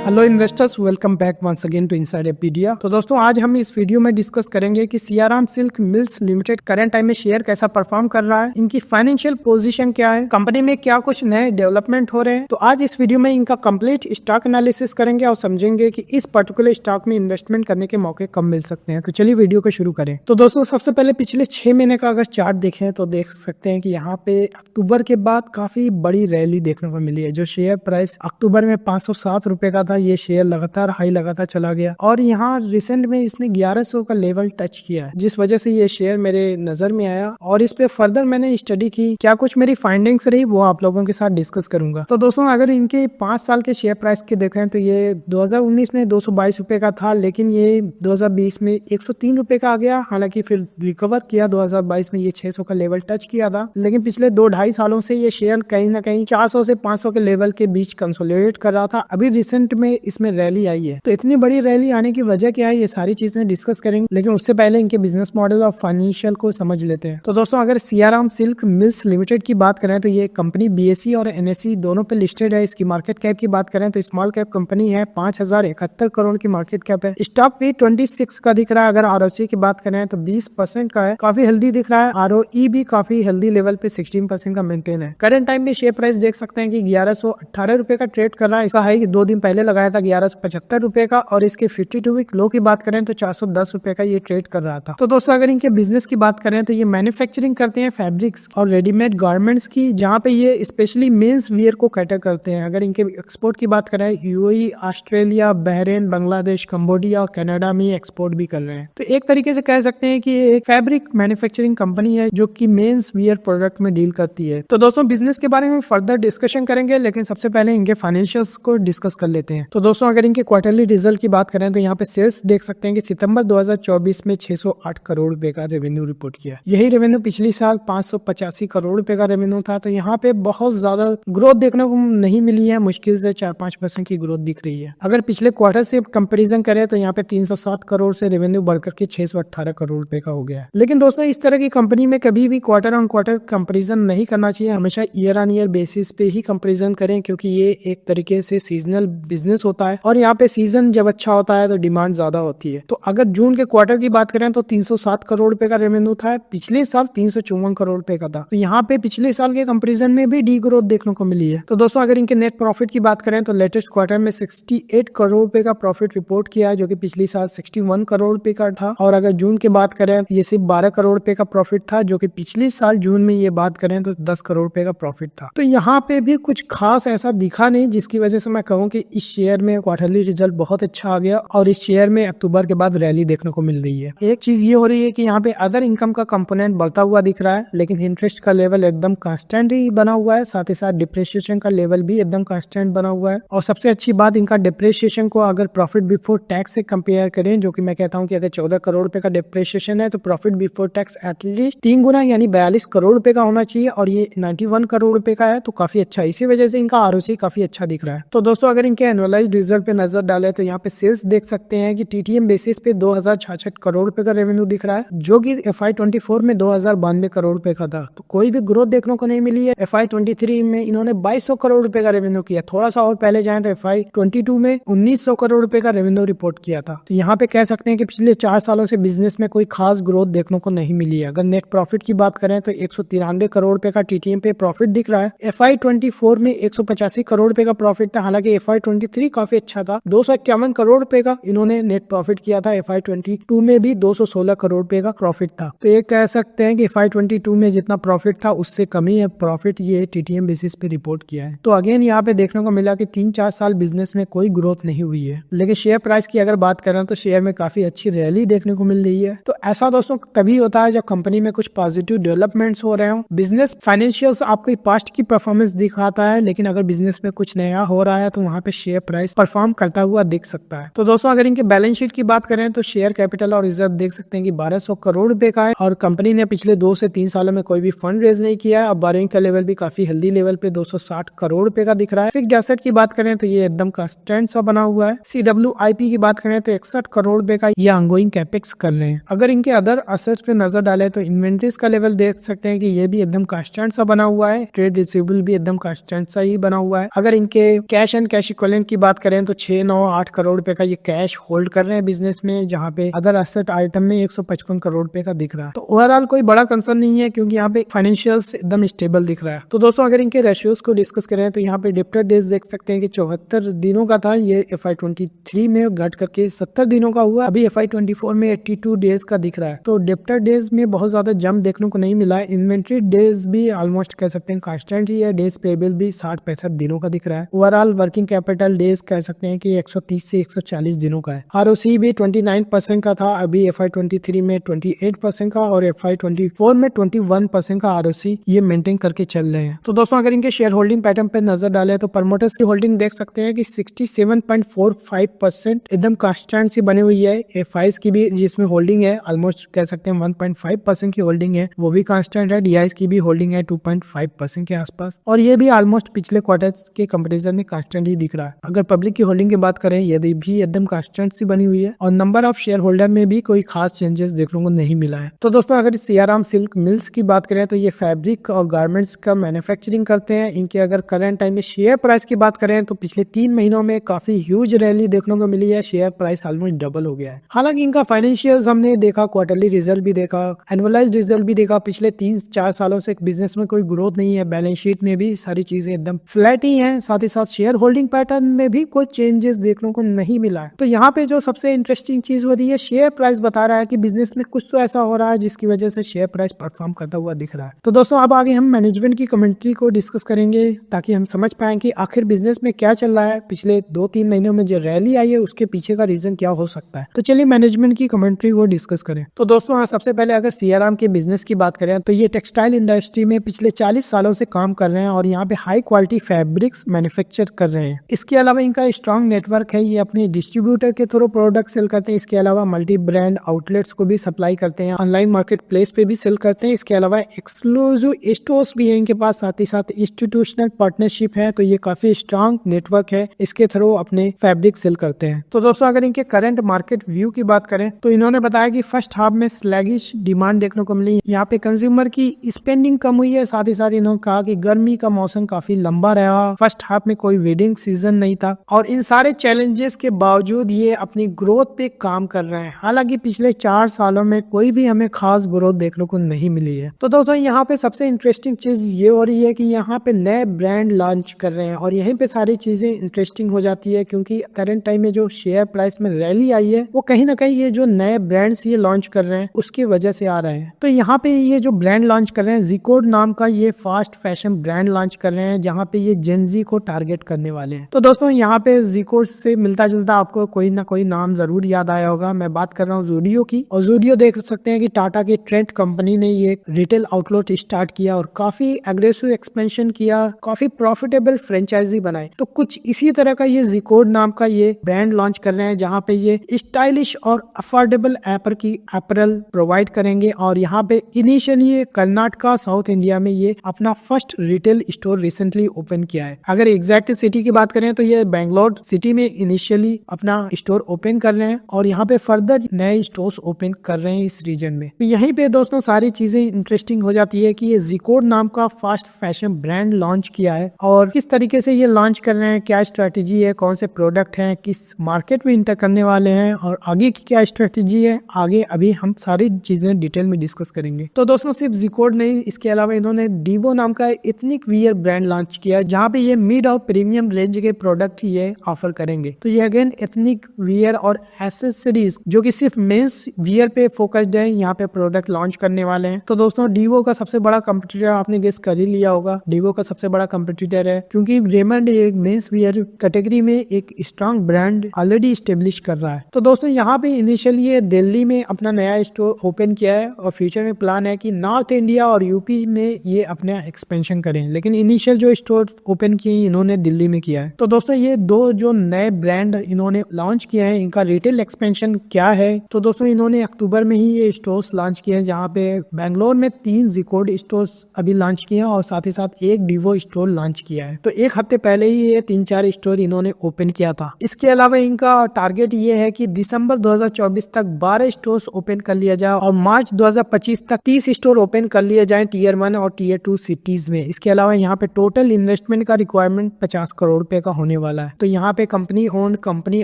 Hello investors, welcome back once again to Inside Apedia. तो दोस्तों, आज हम इस वीडियो में डिस्कस करेंगे कि Siyaram silk mills limited current time में शेयर कैसा परफॉर्म कर रहा है, इनकी फाइनेंशियल पोजीशन क्या है, कंपनी में क्या कुछ नए डेवलपमेंट हो रहे हैं। तो आज इस वीडियो में इनका कंप्लीट स्टॉक एनालिसिस करेंगे और समझेंगे कि इस पर्टिकुलर स्टॉक में इन्वेस्टमेंट करने के मौके कब मिल सकते हैं। तो चलिए वीडियो को शुरू करें। तो दोस्तों, सबसे पहले पिछले 6 महीने का अगर चार्ट देखें तो देख सकते हैं कि यहाँ पे अक्टूबर के बाद काफी बड़ी रैली देखने को मिली है। जो शेयर प्राइस अक्टूबर में 507 रुपए का था, ये शेयर लगातार हाई लगातार चला गया और यहाँ रिसेंट में इसने 1100 का लेवल टच किया है, जिस वजह से ये शेयर मेरे नजर में आया और इस पे फर्दर मैंने स्टडी की। क्या कुछ मेरी फाइंडिंग्स रही वो आप लोगों के साथ डिस्कस करूंगा। तो दोस्तों, अगर इनके 5 साल के शेयर प्राइस के देखें तो ये 2019 में 222 रुपए का था, लेकिन ये 2020 में 103 रुपए का आ गया। हालांकि फिर रिकवर किया, 2022 में ये 600 का लेवल टच किया था, लेकिन पिछले 2-2.5 सालों से ये शेयर कहीं ना कहीं 400 से 500 के लेवल के बीच कंसोलिडेट कर रहा था। अभी रिसेंट में इसमें रैली आई है। तो इतनी बड़ी रैली आने की वजह क्या है, ये सारी चीजें डिस्कस करेंगे, लेकिन उससे पहले इनके बिजनेस मॉडल और फाइनेंशियल को समझ लेते हैं। तो दोस्तों, अगर सियाराम सिल्क मिल्स लिमिटेड की बात करें तो ये कंपनी बीएसई और एनएसई दोनों पे लिस्टेड है। इसकी मार्केट कैप की बात करें तो स्मॉल कैप कंपनी है, 5071 करोड़ की मार्केट कैप है। स्टॉक भी 26 का दिख रहा है। अगर आरओसी की बात करें तो 20% का है, काफी हेल्दी दिख रहा है। आरओई भी काफी हेल्दी लेवल पे 16% का मेंटेन है। करंट टाइम में शेयर प्राइस देख सकते हैं कि 1118 रुपए का ट्रेड कर रहा है। इसका हाई 2 दिन पहले लगाया था 1175 रुपए का और इसके 52 वीक लो की बात करें तो 410 रुपए का ये ट्रेड कर रहा था। तो दोस्तों, अगर इनके बिजनेस की बात करें तो ये मैन्युफैक्चरिंग करते हैं फैब्रिक्स और रेडीमेड गारमेंट्स की, जहाँ पे ये स्पेशली मेंस वियर को कैटर करते हैं। अगर इनके एक्सपोर्ट की बात करें, UAE, Australia, Bahrain, Bangladesh, Cambodia और कनाडा में एक्सपोर्ट भी कर रहे हैं। तो एक तरीके से कह सकते हैं कि ये एक फैब्रिक मैन्युफैक्चरिंग कंपनी है जो कि मेंस वियर प्रोडक्ट में डील करती है। तो दोस्तों, बिजनेस के बारे में फर्दर डिस्कशन करेंगे, लेकिन सबसे पहले इनके फाइनेंशियल्स को डिस्कस कर लेते हैं। तो दोस्तों, अगर इनके क्वार्टरली रिजल्ट की बात करें तो यहाँ पे सेल्स देख सकते हैं कि सितंबर 2024 में 608 करोड़ रुपए का रेवेन्यू रिपोर्ट किया। यही रेवेन्यू पिछली साल 585 करोड़ रुपए का रेवेन्यू था। तो यहाँ पे बहुत ज्यादा ग्रोथ देखने को नहीं मिली है, मुश्किल से 4-5% की ग्रोथ दिख रही है। अगर पिछले क्वार्टर से कंपेरिजन करें तो यहाँ पे 307 करोड़ से रेवेन्यू बढ़कर के 618 करोड़ रुपए का हो गया है। लेकिन दोस्तों, इस तरह की कंपनी में कभी भी क्वार्टर ऑन क्वार्टर कंपेरिजन नहीं करना चाहिए, हमेशा ईयर ऑन ईयर बेसिस पे ही कंपेरिजन करें, क्योंकि ये एक तरीके से सीजनल बिजनेस होता है और यहाँ पे सीजन जब अच्छा होता है तो डिमांड ज्यादा होती है। तो अगर जून के क्वार्टर की बात करें तो 307 करोड़ रुपए का रेवेन्यू था, पिछले साल 354 करोड़ रुपए का था। तो यहाँ पे पिछले साल के कंपैरिजन में भी डी ग्रोथ देखने को मिली है। तो दोस्तों, अगर इनके नेट प्रॉफिट की बात करें तो लेटेस्ट क्वार्टर में 68 करोड़ रुपए का प्रॉफिट रिपोर्ट किया है, जो कि पिछली साल 61 करोड़ रुपए का था। और अगर जून की बात करें तो ये सिर्फ 12 करोड़ रुपए का प्रॉफिट था, जो कि पिछले साल जून में ये बात करें तो 10 करोड़ रुपए का प्रॉफिट था। तो यहाँ पे भी कुछ खास ऐसा दिखा नहीं जिसकी वजह से मैं कहूँ कि इस शेयर में क्वार्टरली रिजल्ट बहुत अच्छा आ गया और इस शेयर में अक्टूबर के बाद रैली देखने को मिल रही है। एक चीज ये हो रही है कि यहाँ पे अदर इनकम का कंपोनेंट बढ़ता हुआ दिख रहा है, लेकिन इंटरेस्ट का लेवल एकदम कांस्टेंट ही बना हुआ है। साथ ही साथ डिप्रिसिएशन का लेवल भी एकदम कांस्टेंट बना हुआ है। और सबसे अच्छी बात, इनका डिप्रिसिएशन को अगर प्रॉफिट बिफोर टैक्स से कंपेयर करें, जो कि मैं कहता हूँ कि अगर 14 करोड़ रुपए का डिप्रिसिएशन है तो प्रॉफिट बिफोर टैक्स एटलीस्ट 3 गुना यानी 42 करोड़ रुपए का होना चाहिए, और ये 91 करोड़ रुपए का है, तो काफी अच्छा। इसी वजह से इनका आरओसी काफी अच्छा दिख रहा है। तो दोस्तों, अगर इनके एनुअलाइज्ड रिजल्ट पे नजर डाले तो यहाँ पे सेल्स देख सकते हैं कि टीटीएम बेसिस पे 2066 करोड़ रुपए का रेवेन्यू दिख रहा है, जो कि FY24 में 2092 करोड़ रुपए का था। तो कोई भी ग्रोथ देखने को नहीं मिली है। FY23 में इन्होंने 2200 करोड़ रुपए का रेवेन्यू किया। थोड़ा सा और पहले जाए तो FY22 में 1900 करोड़ रुपए का रेवेन्यू रिपोर्ट किया था। तो यहाँ पे कह सकते हैं कि पिछले 4 सालों से बिजनेस में कोई खास ग्रोथ देखने को नहीं मिली है। अगर नेट प्रॉफिट की बात करें तो 193 करोड़ रुपए का टीटीएम पे प्रॉफिट दिख रहा है। FY24 में 185 करोड़ रुपए का प्रॉफिट था, हालांकि FY23 काफी अच्छा था, 251 करोड़ रुपए का इन्होंने नेट प्रॉफिट किया था। FY22 में भी 216 करोड़ रुपए का प्रॉफिट था। तो ये कह सकते हैं कि FY22 में जितना प्रॉफिट था उससे कम ही है प्रॉफिट ये टीटीएम बेसिस पे रिपोर्ट किया है। तो अगेन यहाँ पे देखने को मिला कि 3-4 साल बिजनेस में कोई ग्रोथ नहीं हुई है। लेकिन शेयर प्राइस की अगर बात करें तो शेयर में काफी अच्छी रैली देखने को मिल रही है। तो ऐसा दोस्तों तभी होता है जब कंपनी में कुछ पॉजिटिव डेवलपमेंट्स हो रहे हो। बिजनेस फाइनेंशियल्स आपको पास्ट की परफॉर्मेंस दिखाता है, लेकिन अगर बिजनेस में कुछ नया हो रहा है तो वहाँ पे शेयर प्राइस परफॉर्म करता हुआ दिख सकता है। तो दोस्तों, अगर इनके बैलेंस शीट की बात करें तो शेयर कैपिटल और रिजर्व देख सकते हैं कि 1200 करोड़ रुपए का है और कंपनी ने पिछले 2 से 3 सालों में कोई भी फंड रेज नहीं किया है। अब बोरोइंग का लेवल भी काफी हेल्दी लेवल पे 260 करोड़ रुपए का दिख रहा है। फिक्स्ड एसेट की बात करें तो ये एकदम कांस्टेंट सा बना हुआ है। CWIP की बात करें तो 61 करोड़ रुपए का ये ऑनगोइंग कैपेक्स कर रहे हैं। अगर इनके अदर एसेट्स पे नजर डाले तो इन्वेंट्रीज का लेवल देख सकते हैं कि ये भी एकदम कांस्टेंट सा बना हुआ है। ट्रेड रिसीवेबल भी एकदम कांस्टेंट सा ही बना हुआ है। अगर इनके कैश एंड कैश इक्विवेलेंट की बात करें तो 6-9-8 करोड़ रुपए का ये कैश होल्ड कर रहे हैं बिजनेस में, जहाँ पे अदर एसेट आइटम में 155 करोड़ रुपए का दिख रहा है। तो ओवरऑल कोई बड़ा कंसर्न नहीं है, क्योंकि यहाँ पे फाइनेंशियल्स एकदम स्टेबल दिख रहा है। तो दोस्तों अगर इनके रेशियोज को डिस्कस करें तो यहाँ पे डेब्टर डेज देख सकते हैं कि 74 दिनों का था, ये FY23 में घट करके 70 दिनों का हुआ। अभी FY24 में 82 डेज का दिख रहा है। तो डेब्टर डेज में बहुत ज्यादा जंप देखने को नहीं मिला है। इन्वेंट्री डेज भी ऑलमोस्ट कह सकते हैं कांस्टेंट ही है। डेज पेबल भी 60-65 दिनों का दिख रहा है। ओवरऑल वर्किंग कैपिटल डेज कह सकते हैं कि 130 से 140 दिनों का है। ROC भी 29% का था, अभी FY23 में 28% का और FY24 में 21% का ROC ये मेंटेन करके चल रहे हैं। तो दोस्तों अगर इनके शेयर होल्डिंग पैटर्न पे नजर डाले तो प्रमोटर्स की होल्डिंग देख सकते हैं कि 67.45% एकदम कांस्टेंट सी बनी हुई है। FIs की भी जिसमें होल्डिंग है ऑलमोस्ट कह सकते हैं 1.5% की होल्डिंग है, वो भी कांस्टेंट है। DIs की भी होल्डिंग है 2.5% के आसपास, और ये भी ऑलमोस्ट पिछले क्वार्टर्स के कंपैरिजन में कांस्टेंट ही दिख रहा है। अगर पब्लिक की होल्डिंग की बात करें, ये भी एकदम कांस्टेंट सी बनी हुई है, और नंबर ऑफ शेयर होल्डर में भी कोई खास चेंजेस देखने को नहीं मिला है। तो दोस्तों अगर सियाराम सिल्क मिल्स की बात करें तो ये फैब्रिक और गारमेंट्स का मैन्युफैक्चरिंग करते हैं। इनके अगर करंट टाइम में शेयर प्राइस की बात करें तो पिछले 3 महीनों में काफी ह्यूज रैली देखने को मिली है। शेयर प्राइस ऑलमोस्ट डबल हो गया है। हालांकि इनका फाइनेंशियल्स हमने देखा, क्वार्टरली रिजल्ट भी देखा, एनुअलाइज्ड रिजल्ट भी देखा। पिछले 3-4 सालों से बिजनेस में कोई ग्रोथ नहीं है। बैलेंस शीट में भी सारी चीजें एकदम फ्लैट ही हैं। साथ ही साथ शेयर होल्डिंग पैटर्न में भी कोई चेंजेस देखने को नहीं मिला है। तो यहाँ पे जो सबसे इंटरेस्टिंग चीज हो रही है, शेयर प्राइस बता रहा है कि बिजनेस में कुछ तो ऐसा हो रहा है जिसकी वजह से शेयर प्राइस परफॉर्म करता हुआ दिख रहा है। तो दोस्तों अब आगे हम मैनेजमेंट की कमेंट्री को डिस्कस करेंगे, ताकि हम समझ पाए कि आखिर बिजनेस में क्या चल रहा है। पिछले 2-3 महीनों में जो रैली आई है उसके पीछे का रीजन क्या हो सकता है। तो चलिए मैनेजमेंट की कमेंट्री को डिस्कस करें। तो दोस्तों सबसे पहले अगर सियाराम के बिजनेस की बात करें तो ये टेक्सटाइल इंडस्ट्री में पिछले 40 सालों से काम कर रहे हैं, और यहाँ पे हाई क्वालिटी फैब्रिक्स मैन्युफैक्चर कर रहे हैं। इसके अलावा इनका स्ट्रॉन्ग नेटवर्क है। ये अपने डिस्ट्रीब्यूटर के थ्रू प्रोडक्ट सेल करते हैं। इसके अलावा मल्टी ब्रांड आउटलेट्स को भी सप्लाई करते हैं, ऑनलाइन मार्केट प्लेस पे भी सेल करते हैं। इसके अलावा एक्सक्लूसिव स्टोर्स भी है इनके पास, साथ ही साथ इंस्टीट्यूशनल पार्टनरशिप है। तो ये काफी स्ट्रॉन्ग नेटवर्क है, इसके थ्रू अपने फैब्रिक सेल करते हैं। तो दोस्तों अगर इनके करंट मार्केट व्यू की बात करें तो इन्होंने बताया कि फर्स्ट हाफ में स्लैगिश डिमांड देखने को मिली। यहाँ पे कंज्यूमर की स्पेंडिंग कम हुई है। साथ ही साथ इन्होंने कहा कि गर्मी का मौसम काफी लंबा रहा, फर्स्ट हाफ में कोई वेडिंग सीजन नहीं था, और इन सारे चैलेंजेस के बावजूद ये अपनी ग्रोथ पे काम कर रहे हैं। हालांकि पिछले 4 सालों में कोई भी हमें खास ग्रोथ देखने को नहीं मिली है। तो दोस्तों यहाँ पे सबसे इंटरेस्टिंग चीज ये हो रही है कि यहाँ पे नए ब्रांड लॉन्च कर रहे हैं, और यहीं पे सारी चीजें इंटरेस्टिंग हो जाती है, क्योंकि करंट टाइम में जो शेयर प्राइस में रैली आई है वो कहीं ना कहीं ये जो नए ब्रांड्स ये लॉन्च कर रहे हैं उसकी वजह से आ रहे हैं। तो यहाँ पे ये जो ब्रांड लॉन्च कर रहे हैं, ज़ीकोड नाम का ये फास्ट फैशन ब्रांड लॉन्च कर रहे हैं, जहाँ पे ये जेनजी को टारगेट करने वाले हैं। तो दोस्तों यहाँ पे ज़ीकोड से मिलता जुलता आपको कोई ना कोई नाम जरूर याद आया होगा। मैं बात कर रहा हूँ ज़ूडियो की, और ज़ूडियो देख सकते हैं कि टाटा की ट्रेंड कंपनी ने ये रिटेल आउटलेट स्टार्ट किया और काफी एग्रेसिव एक्सपेंशन किया, काफी प्रॉफिटेबल फ्रेंचाइजी बनाए। तो कुछ इसी तरह का ये ज़ीकोड नाम का ये ब्रांड लॉन्च कर रहे हैं, जहाँ पे ये स्टाइलिश और अफोर्डेबल अपैरल प्रोवाइड करेंगे। और यहाँ पे इनिशियली कर्नाटका साउथ इंडिया में ये अपना first retail store recently open किया है। अगर एग्जैक्ट सिटी की बात करें तो ये बेंगलोर सिटी में इनिशियली अपना स्टोर ओपन कर रहे हैं, और यहाँ पे फर्दर नए स्टोर्स ओपन कर रहे हैं इस रीजन में। तो यहीं पे दोस्तों सारी चीजें इंटरेस्टिंग हो जाती है कि ये ज़ीकोड नाम का फास्ट फैशन ब्रांड लॉन्च किया है, और किस तरीके से ये लॉन्च कर रहे हैं, क्या स्ट्रेटेजी है, कौन से प्रोडक्ट हैं, किस मार्केट में इंटर करने वाले हैं, और आगे की क्या स्ट्रेटेजी है, आगे अभी हम सारी चीजें डिटेल में डिस्कस करेंगे। तो दोस्तों सिर्फ ज़ीकोड नहीं, इसके अलावा इन्होंने डीबो नाम का एथनिक वियर ब्रांड लॉन्च किया, जहाँ पे ये मिड और प्रीमियम रेंज के प्रोडक्ट ये ऑफर करेंगे। तो ये अगेन एथनिक वियर और एसेसरीज जो कि सिर्फ मेंस वियर पे फोकस्ड है, यहाँ पे प्रोडक्ट लॉन्च करने वाले हैं। तो दोस्तों डीवो का सबसे बड़ा कंपटीटर आपने गेस कर ही लिया होगा, डीवो का सबसे बड़ा कंपटीटर है, क्योंकि रेमंड एक मेंस वियर कैटेगरी में एक स्ट्रॉन्ग ब्रांड ऑलरेडी स्टेब्लिश कर रहा है। तो दोस्तों यहाँ पे इनिशियली ये दिल्ली में अपना नया स्टोर ओपन किया है, और फ्यूचर में प्लान है कि नॉर्थ इंडिया और यूपी में ये अपना एक्सपेंशन करें, लेकिन इनिशियल जो स्टोर ओपन किए इन्होंने दिल्ली में किया है। तो दोस्तों ये दो जो नए ब्रांड इन्होंने लॉन्च किए हैं, इनका रिटेल एक्सपेंशन क्या है। तो दोस्तों इन्होंने अक्टूबर में ही ये स्टोर्स लॉन्च किए हैं, जहाँ पे बैंगलोर में 3 ज़ीकोड स्टोर्स अभी लॉन्च किए हैं, और साथ ही साथ एक डीवो स्टोर लॉन्च किया है। तो एक हफ्ते पहले ही ये 3-4 स्टोर इन्होंने ओपन किया था। इसके अलावा इनका टारगेट ये है कि दिसंबर 2024 तक 12 स्टोर्स ओपन कर लिया जाए, और मार्च 2025 तक 30 स्टोर ओपन कर लिए जाए टियर 1 और टियर 2 सिटीज में। इसके अलावा यहाँ पे टोटल इन्वेस्टमेंट का रिक्वायरमेंट 50 करोड़ रुपए का होने वाला है। तो यहाँ पे कंपनी ओन कंपनी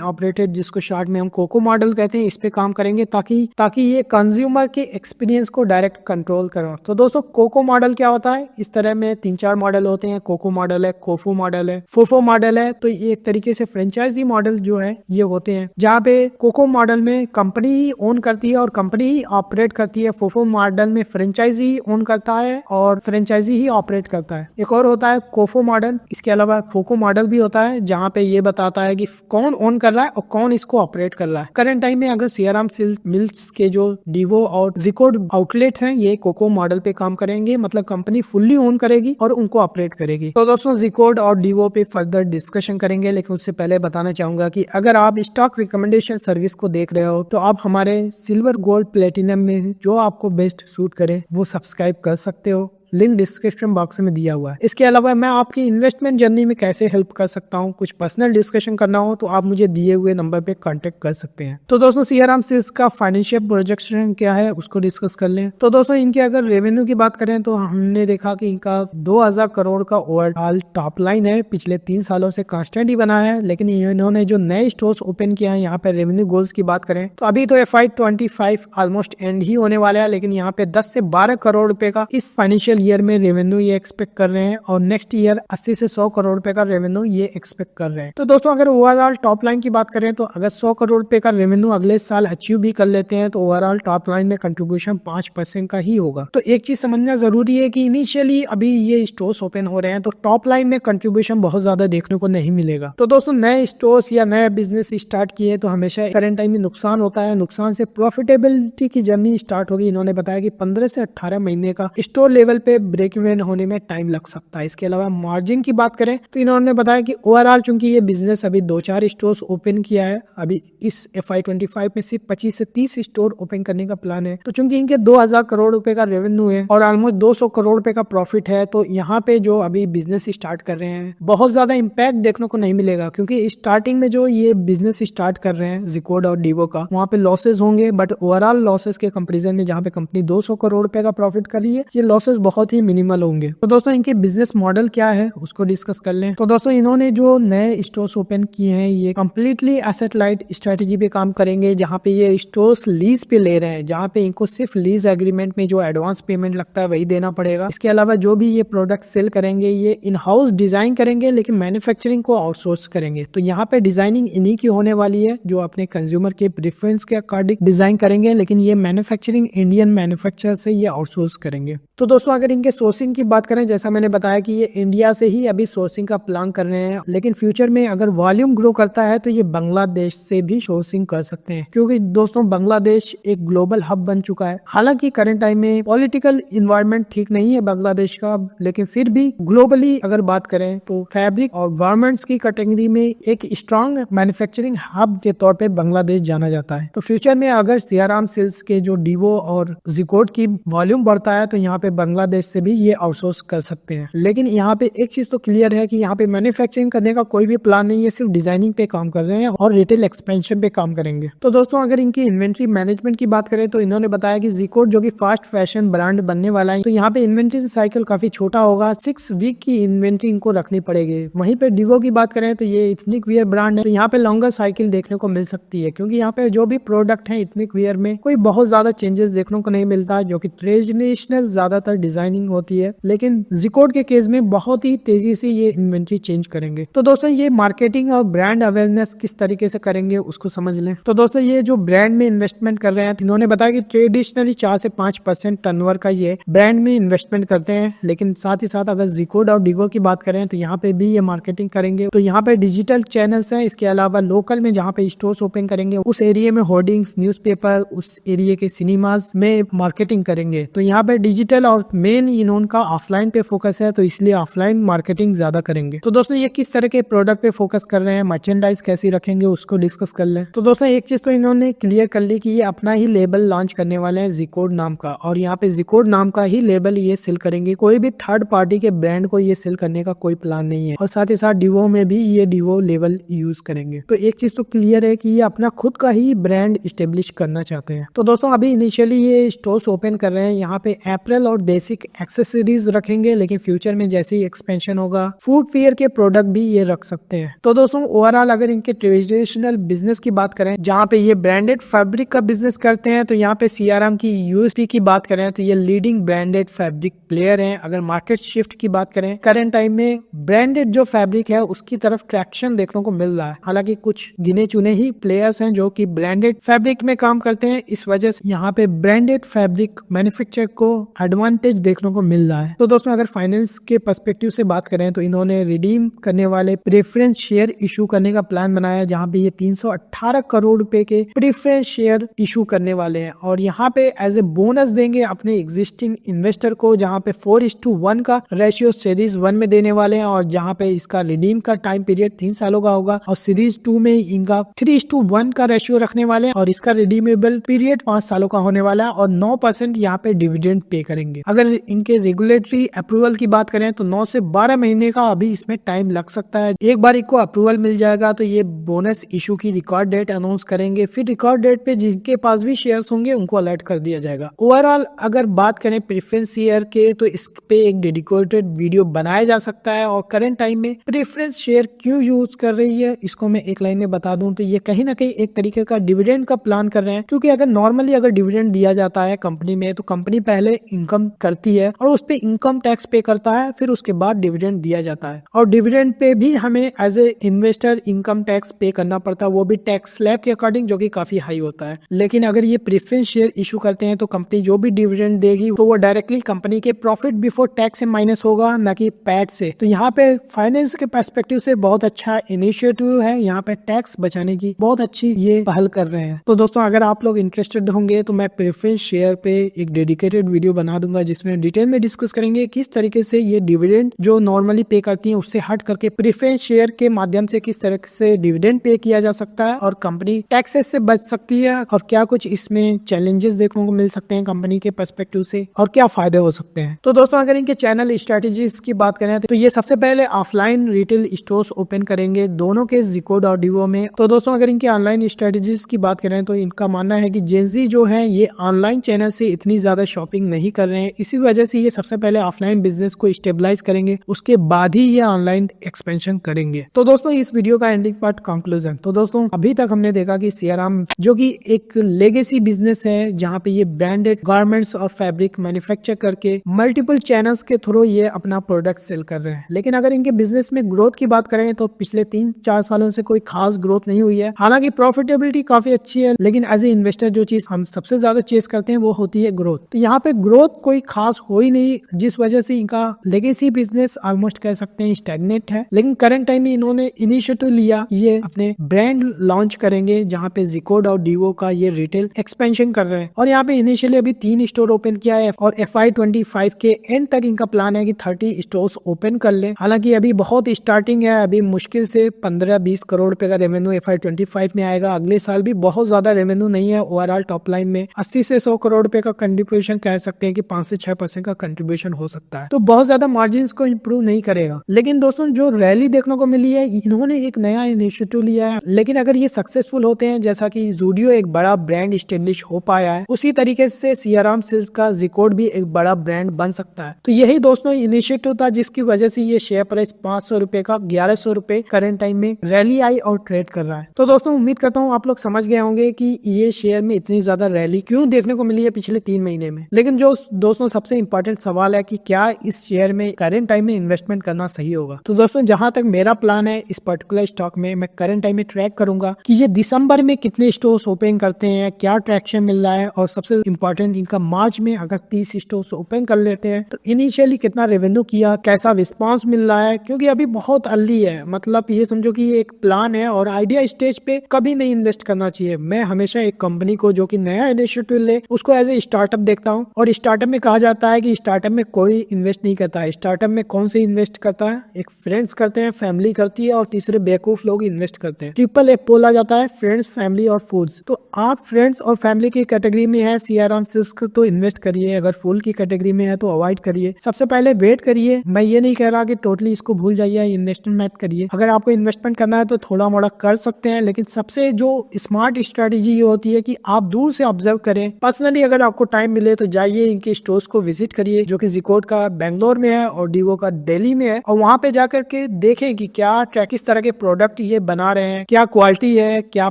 ऑपरेटेड, जिसको शॉर्ट में हम कोको मॉडल कहते हैं, इस पे काम करेंगे ताकि ये कंज्यूमर के एक्सपीरियंस को डायरेक्ट कंट्रोल करें। तो दोस्तों कोको मॉडल क्या होता है, इस तरह में 3-4 मॉडल होते हैं। कोको मॉडल है, कोफो मॉडल है, फोफो मॉडल है। तो ये एक तरीके से फ्रेंचाइजी मॉडल जो है ये होते हैं, जहाँ पे कोको मॉडल में कंपनी ही ओन करती है और कंपनी ही ऑपरेट करती है। फोफो मॉडल में फ्रेंचाइजी ओन करता है और फ्रेंचाइजी ही ऑपरेट करता है। एक और होता है कोफो मॉडल। इसके अलावा फोको मॉडल भी होता है, जहाँ पे ये बताता है कि कौन ओन कर रहा है और कौन इसको ऑपरेट कर रहा है। करंट टाइम में अगर सियाराम सिल्क मिल्स के जो डीवो और जिकोड आउटलेट हैं, ये कोको मॉडल पे काम करेंगे, मतलब कंपनी फुल्ली ओन करेगी और उनको ऑपरेट करेगी। तो दोस्तों जिकोड और डीवो पे फर्दर डिस्कशन करेंगे, लेकिन उससे पहले बताना चाहूंगा कि अगर आप स्टॉक रिकमेंडेशन सर्विस को देख रहे हो तो आप हमारे सिल्वर, गोल्ड, प्लेटिनम में जो आपको बेस्ट सूट करे वो सब्सक्राइब कर सकते हो। लिंक डिस्क्रिप्शन बॉक्स में दिया हुआ है। इसके अलावा मैं आपकी इन्वेस्टमेंट जर्नी में कैसे हेल्प कर सकता हूँ, कुछ पर्सनल डिस्कशन करना हो तो आप मुझे दिए हुए नंबर पे कांटेक्ट कर सकते हैं। तो दोस्तों सियाराम सिल्क्स का फाइनेंशियल प्रोजेक्शन क्या है उसको डिस्कस कर लें। तो दोस्तों इनके अगर रेवेन्यू की बात करें तो हमने देखा कि इनका 2000 करोड़ का ओवरऑल टॉप लाइन है, पिछले 3 सालों से कांस्टेंट ही बना है। लेकिन इन्होंने जो नए स्टोर्स ओपन किया है, यहाँ पे रेवेन्यू गोल्स की बात करें तो अभी तो FY25 ऑलमोस्ट एंड ही होने वाला है, लेकिन यहाँ पे 10 से 12 करोड़ रुपए का इस फाइनेंशियल ईयर में रेवेन्यू ये एक्सपेक्ट कर रहे हैं और नेक्स्ट ईयर 80 से 100 करोड़ रुपए का रेवेन्यू ये एक्सपेक्ट कर रहे हैं। तो दोस्तों अगर ओवरऑल टॉप लाइन की बात करें तो अगर 100 करोड़ रुपए का रेवेन्यू अगले साल अचीव भी कर लेते हैं तो ओवरऑल टॉप लाइन में कंट्रीब्यूशन 5% का ही होगा। तो एक चीज समझना जरूरी है कि इनिशियली अभी ये स्टोर्स ओपन हो रहे हैं तो टॉप लाइन में कंट्रीब्यूशन बहुत ज्यादा देखने को नहीं मिलेगा। तो दोस्तों नए स्टोर्स या नया बिजनेस स्टार्ट किए तो हमेशा करंट टाइम में नुकसान होता है, नुकसान से प्रॉफिटेबिलिटी की जर्नी स्टार्ट होगी। इन्होंने बताया कि 15 से 18 महीने का स्टोर लेवल पे ब्रेक इवन होने में टाइम लग सकता है। इसके अलावा मार्जिन की बात करें तो इन्होंने बताया कि ओवरऑल चूंकि ये बिजनेस अभी 2-4 स्टोर्स ओपन किया है, अभी इस FY25 में सिर्फ 25 से 30 स्टोर ओपन करने का प्लान है। तो चूंकि इनके 2000 करोड़ रुपए का रेवेन्यू है और ऑलमोस्ट 200 करोड़ रुपए का प्रॉफिट है, तो यहाँ पे जो अभी बिजनेस स्टार्ट कर रहे हैं बहुत ज्यादा इम्पैक्ट देखने को नहीं मिलेगा, क्योंकि स्टार्टिंग में जो ये बिजनेस स्टार्ट कर रहे हैं जिकोड और डीवो का, वहाँ पे लॉसेज होंगे, बट ओवरऑल लॉसेज के कंपेरिजन में जहाँ पे कंपनी 200 करोड़ रुपए का प्रॉफिट कर रही है, ये लॉसेज बहुत ही मिनिमल होंगे। तो दोस्तों इनके बिजनेस मॉडल क्या है उसको डिस्कस कर लें। तो दोस्तों इन्होंने जो नए स्टोर्स ओपन किए हैं ये कंप्लीटली एसेट लाइट स्ट्रेटेजी पे काम करेंगे, जहाँ पे ये स्टोर्स लीज पे ले रहे हैं, जहाँ पे इनको सिर्फ लीज एग्रीमेंट में जो एडवांस पेमेंट लगता है वही देना पड़ेगा। इसके अलावा जो भी ये प्रोडक्ट सेल करेंगे ये इन हाउस डिजाइन करेंगे, लेकिन मैन्युफैक्चरिंग को आउटसोर्स करेंगे। तो यहाँ पे डिजाइनिंग इन्हीं की होने वाली है जो अपने कंज्यूमर के प्रेफरेंस के अकॉर्डिंग डिजाइन करेंगे, लेकिन ये मैन्युफैक्चरिंग इंडियन मैन्युफैक्चरर से ये आउटसोर्स करेंगे। तो दोस्तों अगर इनके सोर्सिंग की बात करें, जैसा मैंने बताया कि ये इंडिया से ही अभी सोर्सिंग का प्लान कर रहे हैं, लेकिन फ्यूचर में अगर वॉल्यूम ग्रो करता है तो ये बांग्लादेश से भी सोर्सिंग कर सकते हैं, क्योंकि दोस्तों बांग्लादेश एक ग्लोबल हब बन चुका है। हालांकि करंट टाइम में पॉलिटिकल इन्वायरमेंट ठीक नहीं है बांग्लादेश का, लेकिन फिर भी ग्लोबली अगर बात करें तो फैब्रिक और गारमेंट्स की कैटेगरी में एक स्ट्रॉन्ग मैन्युफैक्चरिंग हब के तौर पे बांग्लादेश जाना जाता है। तो फ्यूचर में अगर सियाराम सिल्क्स के जो डीवो और जिकोड की वॉल्यूम बढ़ता है तो यहाँ पे बांग्लादेश से भी ये आउटसोर्स कर सकते हैं। लेकिन यहाँ पे एक चीज तो क्लियर है कि यहाँ पे मैन्युफैक्चरिंग करने का कोई भी प्लान नहीं है, सिर्फ डिजाइनिंग पे काम कर रहे हैं और रिटेल एक्सपेंशन पे काम करेंगे। तो दोस्तों अगर इनकी इन्वेंट्री मैनेजमेंट की बात करें तो इन्होंने बताया कि जिकोड जो कि फास्ट फैशन ब्रांड बनने वाला है, तो यहाँ पे इन्वेंट्री साइकिल काफी छोटा होगा, 6 वीक की इन्वेंट्री इनको रखनी पड़ेगी। वहीं पे डीवो की बात करें तो ये इथनिक वियर ब्रांड है, तो यहाँ पे लॉन्गर साइकिल देखने को मिल सकती है, क्योंकि यहाँ पे जो भी प्रोडक्ट है इथनिक वियर में कोई बहुत ज्यादा चेंजेस देखने को नहीं मिलता, जो कि ट्रेडिशनल ज्यादातर डिजाइनिंग होती है। लेकिन जिकोड के केस में बहुत ही तेजी से ये इन्वेंट्री चेंज करेंगे। तो दोस्तों ये मार्केटिंग और ब्रांड अवेयरनेस किस तरीके से करेंगे उसको समझ लें। तो दोस्तों ये जो ब्रांड में इन्वेस्टमेंट कर रहे हैं, इन्होंने बताया कि ट्रेडिशनली 4 से 5% टर्नओवर का ये ब्रांड में इन्वेस्टमेंट करते हैं, लेकिन साथ ही साथ अगर जिकोड और डीवो की बात करें तो यहाँ पे भी ये मार्केटिंग करेंगे। तो यहाँ पे डिजिटल चैनल्स हैं, इसके अलावा लोकल में जहाँ पे स्टोर्स ओपन करेंगे उस एरिया में होर्डिंग्स, न्यूज़पेपर, उस एरिया के सिनेमाज में मार्केटिंग करेंगे। तो यहाँ पे डिजिटल और मेन इनका ऑफलाइन पे फोकस है, तो इसलिए ऑफलाइन मार्केटिंग ज्यादा करेंगे। तो दोस्तों ये किस तरह के प्रोडक्ट पे फोकस कर रहे हैं, मर्चेंडाइज कैसी रखेंगे उसको डिस्कस कर लें। तो दोस्तों एक चीज तो इन्होंने क्लियर कर ली कि ये अपना ही लेबल लॉन्च करने वाले हैं जिकोड नाम का, और यहाँ पे जिकोड नाम का ही लेबल ये सेल करेंगे। कोई भी थर्ड पार्टी के ब्रांड को ये सेल करने का कोई प्लान नहीं है, और साथ ही साथ डीवो में भी ये डीवो लेबल यूज करेंगे। तो एक चीज तो क्लियर है कि ये अपना खुद का ही ब्रांड स्टेब्लिश करना चाहते हैं। तो दोस्तों अभी इनिशियली ये स्टोर्स ओपन कर रहे हैं, यहाँ पे अप्रैल और और बेसिक एक्सेसरीज रखेंगे, लेकिन फ्यूचर में जैसे ही एक्सपेंशन होगा फूड फेयर के प्रोडक्ट भी ये रख सकते हैं। तो दोस्तों ओवरऑल अगर इनके ट्रेडिशनल बिजनेस की बात करें जहाँ पे ये ब्रांडेड फैब्रिक का बिजनेस करते हैं, तो यहाँ पे सीआरएम की यूएसपी की बात करें तो ये लीडिंग ब्रांडेड फैब्रिक प्लेयर हैं। अगर मार्केट शिफ्ट की बात करें करंट टाइम में ब्रांडेड जो फैब्रिक है उसकी तरफ ट्रैक्शन देखने को मिल रहा है। हालांकि कुछ गिने चुने ही प्लेयर्स हैं जो कि ब्रांडेड फैब्रिक में काम करते हैं, इस वजह से यहाँ पे ब्रांडेड फैब्रिक मैन्युफैक्चरर को एडवांटेज देखने को मिल रहा है। तो दोस्तों अगर फाइनेंस के पर्सपेक्टिव से बात करें तो इन्होंने रिडीम करने वाले प्रेफरेंस शेयर इशू करने का प्लान बनाया, जहाँ पे ये 318 करोड़ रुपए के प्रेफरेंस शेयर इशू करने वाले हैं और यहाँ पे एज ए बोनस देंगे अपने एग्जिस्टिंग इन्वेस्टर को, जहाँ पे 4:1 का रेशियो सीरीज 1 में देने वाले हैं और जहाँ पे इसका रिडीम का टाइम पीरियड 3 सालों का होगा और सीरीज 2 में इनका 3:1 का रेशियो रखने वाले हैं और इसका रिडीमेबल पीरियड 5 सालों का होने वाला है और 9% यहाँ पे डिविडेंड पे करेंगे। अगर इनके रेगुलेटरी अप्रूवल की बात करें तो 9 से 12 महीने का अभी इसमें टाइम लग सकता है। एक बार इनको अप्रूवल मिल जाएगा तो ये बोनस इशू की रिकॉर्ड डेट अनाउंस करेंगे, फिर रिकॉर्ड डेट पे जिनके पास भी शेयर्स होंगे उनको अलर्ट कर दिया जाएगा। ओवरऑल अगर बात करें प्रेफरेंस शेयर के तो इस पे एक डेडिकेटेड वीडियो बनाया जा सकता है और करंट टाइम में प्रेफरेंस शेयर क्यों यूज कर रही है इसको मैं एक लाइन में बता दूं तो ये कहीं ना कहीं एक तरीके का डिविडेंड का प्लान कर रहे हैं, क्योंकि अगर नॉर्मली अगर डिविडेंड दिया जाता है कंपनी में तो कंपनी पहले इनकम करती है और उस पे इनकम टैक्स पे करता है, फिर उसके बाद डिविडेंड दिया जाता है और डिविडेंड पे भी हमें as a investor income tax pay करना पड़ता है, वो भी टैक्स स्लैब के अकॉर्डिंग जो कि काफी हाई होता है। लेकिन अगर ये प्रेफरेंस शेयर इशू करते हैं तो कंपनी जो भी डिविडेंड देगी तो वो डायरेक्टली कंपनी के प्रॉफिट बिफोर टैक्स से माइनस होगा, न कि पैट से। तो यहाँ पे फाइनेंस के पर्सपेक्टिव से बहुत अच्छा इनिशिएटिव है, यहाँ पे टैक्स बचाने की बहुत अच्छी ये पहल कर रहे हैं। तो दोस्तों अगर आप लोग इंटरेस्टेड होंगे तो मैं प्रेफरेंस शेयर पे एक डेडिकेटेड वीडियो बना दूंगा जिसमें डिटेल में डिस्कस करेंगे किस तरीके से ये डिविडेंड जो नॉर्मली पे करती है उससे हट करके प्रेफरेंस शेयर के माध्यम से किस तरह से डिविडेंड पे किया जा सकता है और कंपनी टैक्सेस से बच सकती है और क्या कुछ इसमें चैलेंजेस देखने को मिल सकते हैं कंपनी के पर्सपेक्टिव से और क्या फायदे हो सकते हैं। तो दोस्तों अगर इनके चैनल स्ट्रेटेजीज की बात करें तो ये सबसे पहले ऑफलाइन रिटेल स्टोर्स ओपन करेंगे दोनों के जिकोड और डिवो में। तो दोस्तों अगर इनके ऑनलाइन स्ट्रेटेजीज की बात करें तो इनका मानना है कि जेंजी जो है ये ऑनलाइन चैनल से इतनी ज्यादा शॉपिंग नहीं कर रहे हैं, इसी वजह से ये सबसे पहले ऑफलाइन बिजनेस को स्टेबलाइज करेंगे, उसके बाद ही ये ऑनलाइन एक्सपेंशन करेंगे। तो दोस्तों इस वीडियो का एंडिंग पार्ट कंक्लूजन। तो दोस्तों अभी तक हमने देखा कि सीआरएम जो कि एक लेगेसी बिजनेस है जहाँ पे ये ब्रांडेड गारमेंट्स और फैब्रिक मैन्युफैक्चर करके मल्टीपल चैनल्स के थ्रू ये अपना प्रोडक्ट सेल कर रहे हैं। लेकिन अगर इनके बिजनेस में ग्रोथ की बात करें तो पिछले 3-4 सालों से कोई खास ग्रोथ नहीं हुई है। हालांकि प्रॉफिटेबिलिटी काफी अच्छी है, लेकिन एज ए इन्वेस्टर जो चीज हम सबसे ज्यादा चेस करते हैं वो होती है ग्रोथ। तो यहाँ पे ग्रोथ कोई खास हो ही नहीं, जिस वजह से इनका लेगेसी बिजनेस ऑलमोस्ट कह सकते हैं स्टैग्नेट है। लेकिन करंट टाइम में इन्होंने इनिशिएटिव लिया, ये अपने ब्रांड लॉन्च करेंगे जहाँ पे जिकोड और डिवो का ये रिटेल एक्सपेंशन कर रहे हैं और यहाँ पे इनिशियली अभी 3 स्टोर ओपन किया है और FY25 के एंड तक इनका प्लान है कि 30 स्टोर्स ओपन कर ले। हालांकि अभी बहुत स्टार्टिंग है, अभी मुश्किल से 15-20 करोड़ रुपए का रेवेन्यू FY25 में आएगा। अगले साल भी बहुत ज्यादा रेवेन्यू नहीं है, ओवरऑल टॉप लाइन में 80 से 100 करोड़ रुपए का कंट्रीब्यूशन कह सकते हैं कि 5 से 6% का कंट्रीब्यूशन हो सकता है, तो बहुत ज्यादा मार्जिन को इम्प्रूव नहीं करेगा। लेकिन दोस्तों जो रैली देखने को मिली है, इन्होंने एक नया इनिशिएटिव लिया है, लेकिन अगर ये सक्सेसफुल होते हैं जैसा कि ज़ूडियो एक बड़ा ब्रांड स्टेब्लिश हो पाया है, उसी तरीके से सीआरएम सिल्क का जिकोड भी एक बड़ा ब्रांड बन सकता है। तो यही दोस्तों इनिशिएटिव था जिसकी वजह से ये शेयर प्राइस 500 रुपए का 1100 रुपए करंट टाइम में रैली आई और ट्रेड कर रहा है। तो दोस्तों उम्मीद करता हूँ आप लोग समझ गए होंगे कि ये शेयर में इतनी ज्यादा रैली क्यों देखने को मिली है पिछले 3 महीने में। लेकिन जो दोस्तों सबसे इंपॉर्टेंट सवाल है कि क्या इस शेयर में करंट टाइम में इन्वेस्टमेंट करना सही होगा। तो दोस्तों जहां तक मेरा प्लान है इस पर्टिकुलर स्टॉक में, मैं करंट टाइम में ट्रैक करूंगा कि ये दिसंबर में कितने स्टोर्स ओपन करते हैं, क्या ट्रैक्शन मिल रहा है और सबसे इंपॉर्टेंट इनका मार्च में अगर 30 स्टोर्स ओपन कर लेते हैं तो इनिशियली कितना रेवेन्यू किया, कैसा रिस्पांस मिल रहा है, क्योंकि अभी बहुत अर्ली है। मतलब ये समझो कि ये एक प्लान है और आइडिया स्टेज पे कभी नहीं इन्वेस्ट करना चाहिए। मैं हमेशा एक कंपनी को जो कि नया इनिशिएटिव ले उसको एज ए स्टार्टअप देखता हूँ और स्टार्टअप में कहा जाता है कि स्टार्टअप में कोई इन्वेस्ट नहीं करता है। स्टार्टअप में कौन से इन्वेस्ट करता है, एक फ्रेंड्स करते हैं, फैमिली करती है और तीसरे बेवकूफ लोग इन्वेस्ट करते हैं। ट्रिपल एफ बोला जाता है, फ्रेंड्स, फैमिली और फूड्स। तो आप फ्रेंड्स और फैमिली की कैटेगरी में है सीआरएम सिल्क तो इन्वेस्ट करिए, अगर फूल की कैटेगरी में है तो अवॉइड करिए। सबसे पहले वेट करिए, मैं ये नहीं कह रहा कि टोटली इसको भूल जाइए, इन्वेस्टमेंट मत करिए। अगर आपको इन्वेस्टमेंट करना है तो थोड़ा मोड़ा कर सकते हैं, लेकिन सबसे जो स्मार्ट स्ट्रेटेजी ये होती है कि आप दूर से ऑब्जर्व करें। पर्सनली अगर आपको टाइम मिले तो जाइए इनकी स्टोर्स को विजिट करिए जो कि Zcode का बेंगलोर में है और Divo का दिल्ली में है, और वहां पे जाकर के देखें कि क्या किस तरह के प्रोडक्ट ये बना रहे हैं, क्या क्वालिटी है, क्या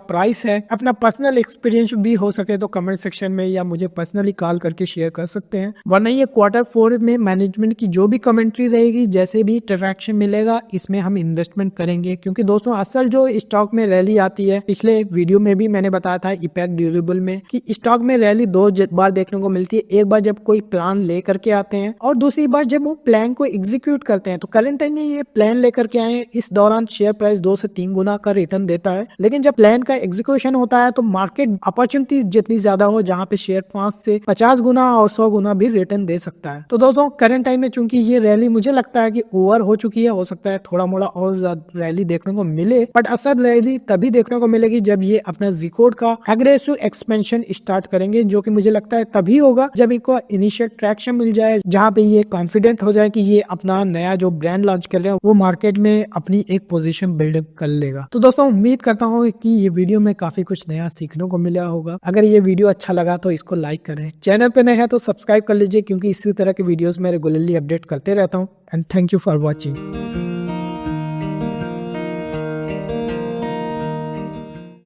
प्राइस है। अपना पर्सनल एक्सपीरियंस भी हो सके तो कमेंट सेक्शन में या मुझे पर्सनली कॉल करके शेयर कर सकते हैं। वरना ये Q4 में मैनेजमेंट की जो भी कमेंट्री रहेगी, जैसे भी ट्रैक्शन मिलेगा, इसमें हम इन्वेस्टमेंट करेंगे। क्योंकि दोस्तों असल जो स्टॉक में रैली आती है, पिछले वीडियो में भी मैंने बताया था इपैक्ट ड्यूरेबल में कि स्टॉक में रैली दो बार देखने को मिलती है। एक बार जब कोई प्लान लेकर के आते हैं और दूसरी बार जब वो प्लान को एग्जीक्यूट करते हैं। तो करंट टाइम में ये प्लान लेकर के आए, इस दौरान शेयर प्राइस 2 से 3 गुना का रिटर्न देता है। लेकिन जब प्लान का एग्जीक्यूशन होता है तो मार्केट अपॉर्चुनिटी जितनी ज्यादा हो, जहाँ पे शेयर 5 से 50 गुना और 100 गुना भी रिटर्न दे सकता है। तो दोस्तों करंट टाइम में चूंकि ये रैली मुझे लगता है कि ओवर हो चुकी है, हो सकता है थोड़ा मोड़ा और रैली देखने को मिले, बट असल रैली तभी देखने को मिलेगी जब ये अपना Zcode का एग्रेसिव एक्सपेंशन स्टार्ट करेंगे, जो कि मुझे लगता है तभी होगा जब इनको इनिशियल ट्रैक्शन मिल जाए, जहां पे ये कॉन्फिडेंट हो जाए कि ये अपना नया जो ब्रांड लॉन्च कर रहे हैं वो मार्केट में अपनी एक पोजीशन बिल्डअप कर लेगा। तो दोस्तों उम्मीद करता हूँ कि ये वीडियो में काफी कुछ नया सीखने को मिला होगा। अगर ये वीडियो अच्छा लगा तो इसको लाइक करें, चैनल पे नए हैं तो सब्सक्राइब कर लीजिए, क्योंकि इसी तरह के वीडियोस मैं रेगुलरली अपडेट करते रहता हूँ। And thank you for watching.